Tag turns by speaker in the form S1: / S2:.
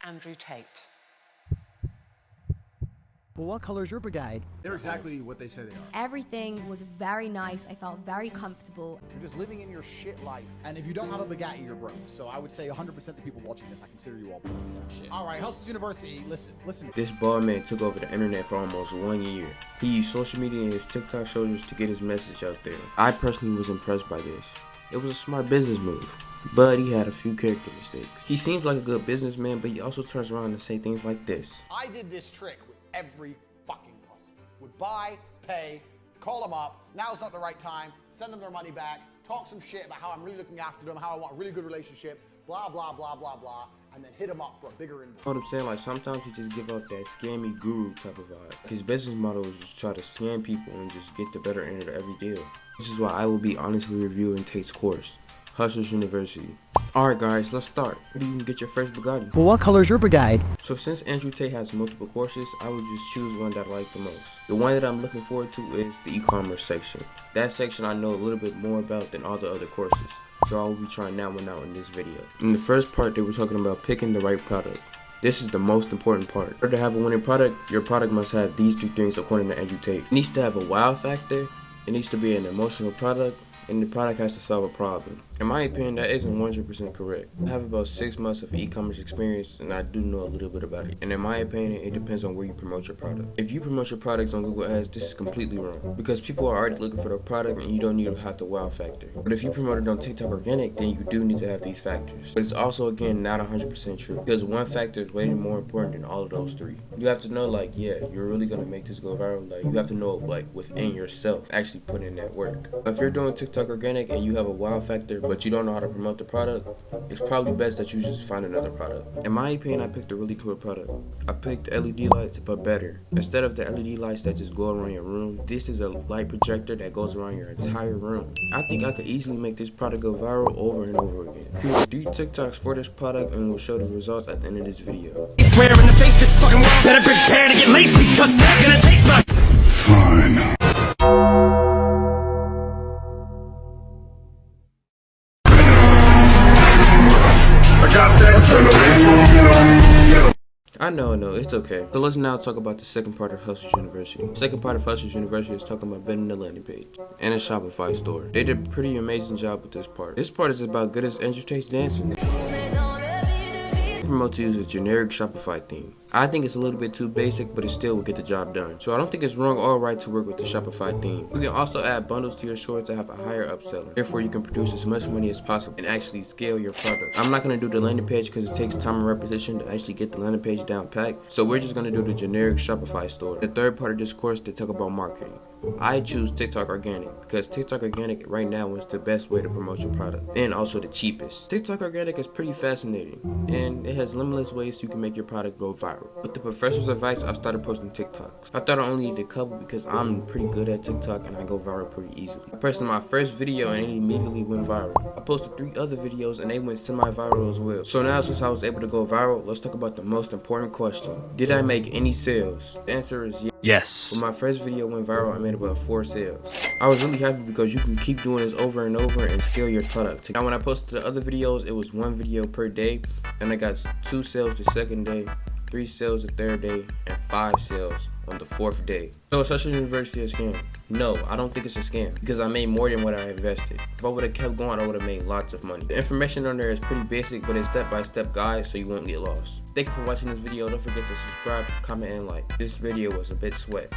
S1: Andrew Tate.
S2: Well, what color is your brigade?
S3: They're exactly what they say they are.
S4: Everything was very nice. I felt very comfortable.
S5: You're just living in your shit life.
S6: And if you don't have a Bugatti, you're broke. So I would say 100% the people watching this, I consider you all broke. Shit. All right, Hustles University, listen.
S7: This bald man took over the internet for almost 1 year. He used social media and his TikTok shoulders to get his message out there. I personally was impressed by this. It was a smart business move, but he had a few character mistakes. He seems like a good businessman, but he also turns around and say things like this.
S5: I did this trick with every fucking customer. Would buy, pay, call them up, now's not the right time, send them their money back, talk some shit about how I'm really looking after them, how I want a really good relationship, blah, blah, blah, blah, blah, and then hit them up for a bigger investment.
S7: You know what I'm saying? Like, sometimes he just give out that scammy guru type of vibe. His business model is just try to scam people and just get the better end of every deal. This is why I will be honestly reviewing Tate's course, Hustlers University. Alright guys, let's start. You can get your first Bugatti.
S2: Well, what color is your brigade?
S7: So since Andrew Tate has multiple courses, I would just choose one that I like the most. The one that I'm looking forward to is the e-commerce section. That section I know a little bit more about than all the other courses. So I will be trying that one out in this video. In the first part, they were talking about picking the right product. This is the most important part. In order to have a winning product, your product must have these 3 things according to Andrew Tate. It needs to have a wow factor, it needs to be an emotional product, and the product has to solve a problem. In my opinion, that isn't 100% correct. I have about 6 months of e-commerce experience and I do know a little bit about it. And in my opinion, it depends on where you promote your product. If you promote your products on Google Ads, this is completely wrong. Because people are already looking for the product and you don't need to have the wow factor. But if you promote it on TikTok Organic, then you do need to have these factors. But it's also, again, not 100% true. Because one factor is way more important than all of those 3. You have to know, like, yeah, you're really gonna make this go viral. Like, you have to know, like, within yourself, actually put in that work. If you're doing TikTok Organic and you have a wow factor, but you don't know how to promote the product, it's probably best that you just find another product. In my opinion, I picked a really cool product. I picked LED lights, but better. Instead of the LED lights that just go around your room, this is a light projector that goes around your entire room. I think I could easily make this product go viral over and over again. Create 3 TikToks for this product and we'll show the results at the end of this video.
S8: Swear in the face, this fucking world better prepare to get laced because they're gonna taste my fine.
S7: I know, it's okay. So let's now talk about the second part of Hustlers University. The second part of Hustlers University is talking about building a landing page and a Shopify store. They did a pretty amazing job with this part. This part is about good as Andrew Tate's dancing. Promote to use a generic Shopify theme. I think it's a little bit too basic, but it still will get the job done. So I don't think it's wrong or right to work with the Shopify theme. You can also add bundles to your store to have a higher upseller. Therefore, you can produce as much money as possible and actually scale your product. I'm not going to do the landing page because it takes time and repetition to actually get the landing page down packed. So we're just going to do the generic Shopify store. The third part of this course, they talk about marketing. I choose TikTok Organic because TikTok Organic right now is the best way to promote your product and also the cheapest. TikTok Organic is pretty fascinating and it has limitless ways you can make your product go viral. With the professor's advice, I started posting TikToks. I thought I only needed a couple because I'm pretty good at TikTok and I go viral pretty easily. I posted my first video and it immediately went viral. I posted 3 other videos and they went semi-viral as well. So now since I was able to go viral, let's talk about the most important question. Did I make any sales? The answer is yes.
S8: Yes.
S7: When my first video went viral, I made about 4 sales. I was really happy because you can keep doing this over and over and scale your product. Now when I posted the other videos, it was 1 video per day and I got 2 sales the second day, 3 sales the third day, and 5 sales on the 4th day. So is Hustlers University a scam? No, I don't think it's a scam because I made more than what I invested. If I would have kept going, I would have made lots of money. The information on there is pretty basic, but it's step-by-step guide so you won't get lost. Thank you for watching this video. Don't forget to subscribe, comment, and like. This video was a bit sweat.